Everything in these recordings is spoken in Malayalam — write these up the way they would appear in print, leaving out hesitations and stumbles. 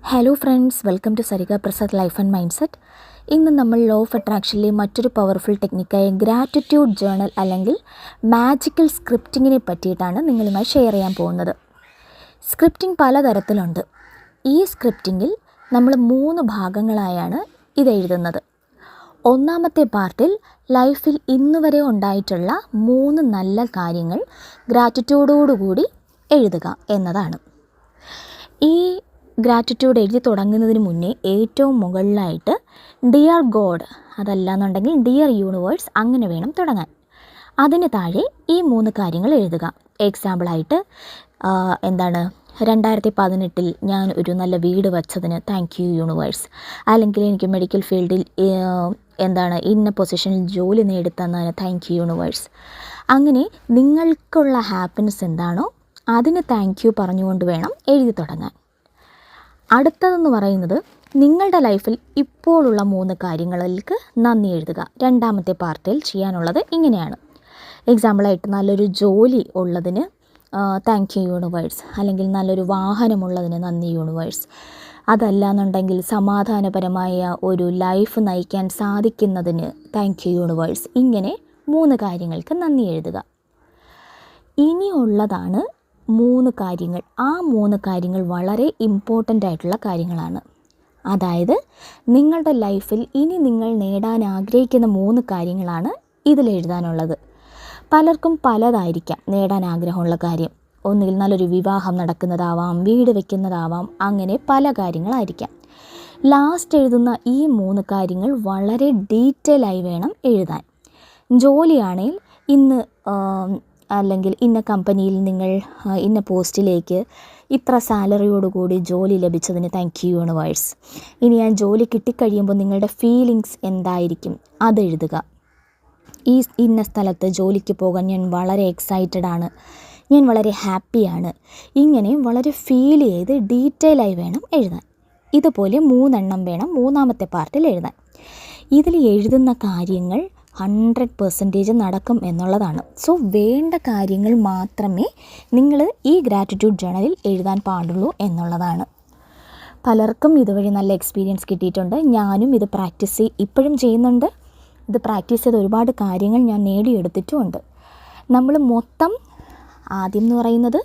Hello friends, welcome to Sarika Prasad life and mindset. ഇന്ന് നമ്മൾ ലോ ഓഫ് അട്രാക്ഷനിലെ മറ്റൊരു പവർഫുൾ ടെക്നിക്കായ ഗ്രാറ്റിറ്റ്യൂഡ് ജേണൽ അല്ലെങ്കിൽ മാജിക്കൽ സ്ക്രിപ്റ്റിങ്ങിനെ പറ്റിയിട്ടാണ് നിങ്ങളുമായി ഷെയർ ചെയ്യാൻ പോകുന്നത്. സ്ക്രിപ്റ്റിംഗ് പലതരത്തിലുണ്ട്. ഈ സ്ക്രിപ്റ്റിങ്ങിൽ നമ്മൾ 3 ഭാഗങ്ങളായാണ് ഇത് എഴുതുന്നത്. ഒന്നാമത്തെ പാർട്ടിൽ ലൈഫിൽ ഇന്നുവരെ ഉണ്ടായിട്ടുള്ള 3 നല്ല കാര്യങ്ങൾ ഗ്രാറ്റിറ്റ്യൂഡോടുകൂടി എഴുതുക എന്നതാണ്. ഈ ഗ്രാറ്റിറ്റ്യൂഡ് എഴുതി തുടങ്ങുന്നതിന് മുന്നേ ഏറ്റവും മുകളിലായിട്ട് ഡിയർ ഗോഡ്, അതല്ലാന്നുണ്ടെങ്കിൽ ഡിയർ യൂണിവേഴ്സ്, അങ്ങനെ വേണം തുടങ്ങാൻ. അതിന് താഴെ ഈ 3 കാര്യങ്ങൾ എഴുതുക. എക്സാമ്പിളായിട്ട് 2018 ഞാൻ ഒരു നല്ല വീട് വച്ചതിന് താങ്ക് യു യൂണിവേഴ്സ്, അല്ലെങ്കിൽ എനിക്ക് മെഡിക്കൽ ഫീൽഡിൽ ഇന്ന പൊസിഷനിൽ ജോലി നേടിത്തന്നതിന് താങ്ക് യു യൂണിവേഴ്സ്. അങ്ങനെ നിങ്ങൾക്കുള്ള ഹാപ്പിനെസ് എന്താണോ അതിന് താങ്ക് യു പറഞ്ഞുകൊണ്ട് വേണം എഴുതി തുടങ്ങാൻ. അടുത്തതെന്ന് പറയുന്നത് നിങ്ങളുടെ ലൈഫിൽ ഇപ്പോഴുള്ള 3 കാര്യങ്ങൾക്ക് നന്ദി എഴുതുക. രണ്ടാമത്തെ പാർട്ടിൽ ചെയ്യാനുള്ളത് ഇങ്ങനെയാണ്. എക്സാമ്പിളായിട്ട് നല്ലൊരു ജോലി ഉള്ളതിന് താങ്ക് യു യൂണിവേഴ്സ്, അല്ലെങ്കിൽ നല്ലൊരു വാഹനമുള്ളതിന് നന്ദി യൂണിവേഴ്സ്, അതല്ലാന്നുണ്ടെങ്കിൽ സമാധാനപരമായ ഒരു ലൈഫ് നയിക്കാൻ സാധിക്കുന്നതിന് താങ്ക് യു യൂണിവേഴ്സ്. ഇങ്ങനെ 3 കാര്യങ്ങൾക്ക് നന്ദി എഴുതുക. ഇനിയുള്ളതാണ് 3 കാര്യങ്ങൾ. ആ 3 കാര്യങ്ങൾ വളരെ ഇമ്പോർട്ടൻ്റ് ആയിട്ടുള്ള കാര്യങ്ങളാണ്. അതായത് നിങ്ങളുടെ ലൈഫിൽ ഇനി നിങ്ങൾ നേടാൻ ആഗ്രഹിക്കുന്ന 3 കാര്യങ്ങളാണ് ഇതിലെഴുതാനുള്ളത്. പലർക്കും പലതായിരിക്കാം നേടാൻ ആഗ്രഹമുള്ള കാര്യം. ഒന്നുകിൽ നല്ലൊരു വിവാഹം നടക്കുന്നതാവാം, വീട് വയ്ക്കുന്നതാവാം, അങ്ങനെ പല കാര്യങ്ങളായിരിക്കാം. ലാസ്റ്റ് എഴുതുന്ന ഈ 3 കാര്യങ്ങൾ വളരെ ഡീറ്റെയിൽ ആയി വേണം എഴുതാൻ. ജോലിയാണെങ്കിൽ ഇന്ന് അല്ലെങ്കിൽ ഇന്ന കമ്പനിയിൽ നിങ്ങൾ ഇന്ന പോസ്റ്റിലേക്ക് ഇത്ര സാലറിയോടുകൂടി ജോലി ലഭിച്ചതിന് താങ്ക് യു യൂണിവേഴ്സ്. ഇനി ആ ജോലി കിട്ടിക്കഴിയുമ്പോൾ നിങ്ങളുടെ ഫീലിങ്സ് എന്തായിരിക്കും അതെഴുതുക. ഈ ഇന്ന സ്ഥലത്ത് ജോലിക്ക് പോകാൻ ഞാൻ വളരെ എക്സൈറ്റഡ് ആണ്, ഞാൻ വളരെ ഹാപ്പിയാണ്. ഇങ്ങനെ വളരെ ഫീൽ ചെയ്ത് ഡീറ്റെയിൽ ആയി വേണം എഴുതാൻ. ഇതുപോലെ 3 എണ്ണം വേണം മൂന്നാമത്തെ പാർട്ടിൽ എഴുതാൻ. ഇതിൽ എഴുതുന്ന കാര്യങ്ങൾ 100% നടക്കും എന്നുള്ളതാണ്. സോ വേണ്ട കാര്യങ്ങൾ മാത്രമേ നിങ്ങൾ ഈ ഗ്രാറ്റിറ്റ്യൂഡ് ജേണലിൽ എഴുതാൻ പാടുള്ളൂ എന്നുള്ളതാണ്. പലർക്കും ഇതുവഴി നല്ല എക്സ്പീരിയൻസ് കിട്ടിയിട്ടുണ്ട്. ഞാനും ഇത് ഇപ്പോഴും ചെയ്യുന്നുണ്ട്. ഇത് പ്രാക്ടീസ് ചെയ്ത് ഒരുപാട് കാര്യങ്ങൾ ഞാൻ നേടിയെടുത്തിട്ടുമുണ്ട്. നമ്മൾ ആദ്യം എന്ന് പറയുന്നത്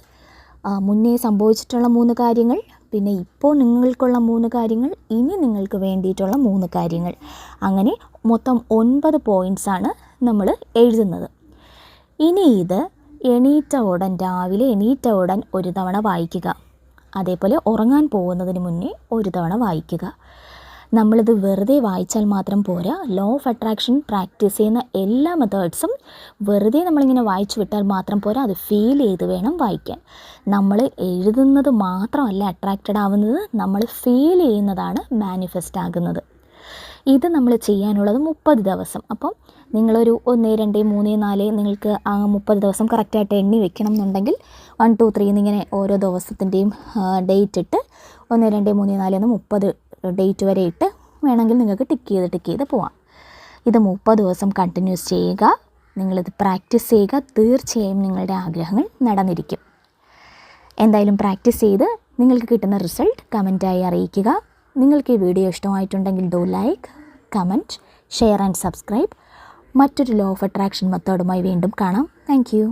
മുന്നേ സംഭവിച്ചിട്ടുള്ള 3 കാര്യങ്ങൾ, പിന്നെ ഇപ്പോൾ നിങ്ങൾക്കുള്ള 3 കാര്യങ്ങൾ, ഇനി നിങ്ങൾക്ക് വേണ്ടിയിട്ടുള്ള 3 കാര്യങ്ങൾ, അങ്ങനെ മൊത്തം 9 പോയിൻറ്റ്സാണ് നമ്മൾ എഴുതുന്നത്. ഇനി ഇത് രാവിലെ എണീറ്റ ഉടൻ ഒരു തവണ വായിക്കുക. അതേപോലെ ഉറങ്ങാൻ പോകുന്നതിന് മുന്നേ ഒരു തവണ വായിക്കുക. നമ്മളിത് വെറുതെ വായിച്ചാൽ മാത്രം പോരാ. ലോ ഓഫ് അട്രാക്ഷൻ പ്രാക്ടീസ് ചെയ്യുന്ന എല്ലാ മെത്തേഡ്സും വെറുതെ നമ്മളിങ്ങനെ വായിച്ചു വിട്ടാൽ മാത്രം പോരാ, അത് ഫീൽ ചെയ്ത് വേണം വായിക്കാൻ. നമ്മൾ എഴുതുന്നത് മാത്രമല്ല അട്രാക്റ്റഡ് ആവുന്നത്, നമ്മൾ ഫീൽ ചെയ്യുന്നതാണ് മാനിഫെസ്റ്റ് ആകുന്നത്. ഇത് നമ്മൾ ചെയ്യാനുള്ളത് 30 ദിവസം. അപ്പം നിങ്ങളൊരു 1, 2, 3, 4 നിങ്ങൾക്ക് 30 ദിവസം കറക്റ്റായിട്ട് എണ്ണി വെക്കണം എന്നുണ്ടെങ്കിൽ 1, 2, 3 എന്നിങ്ങനെ ഓരോ ദിവസത്തിൻ്റെയും ഡേറ്റ് ഇട്ട് 1, 2, 3, 4 എന്ന് 30 ഡേറ്റ് വരെ ഇട്ട് വേണമെങ്കിൽ നിങ്ങൾക്ക് ടിക്ക് ചെയ്ത് പോവാം. ഇത് 30 ദിവസം കണ്ടിന്യൂസ് ചെയ്യുക. നിങ്ങളിത് പ്രാക്ടീസ് ചെയ്യുക. തീർച്ചയായും നിങ്ങളുടെ ആഗ്രഹങ്ങൾ നടന്നിരിക്കും. എന്തായാലും പ്രാക്ടീസ് ചെയ്ത് നിങ്ങൾക്ക് കിട്ടുന്ന റിസൾട്ട് കമൻറ്റായി അറിയിക്കുക. നിങ്ങൾക്ക് ഈ വീഡിയോ ഇഷ്ടമായിട്ടുണ്ടെങ്കിൽ do like, comment, share and subscribe. മറ്റൊരു ലോ ഓഫ് അട്രാക്ഷൻ മെത്തേഡുമായി വീണ്ടും കാണാം. Thank you.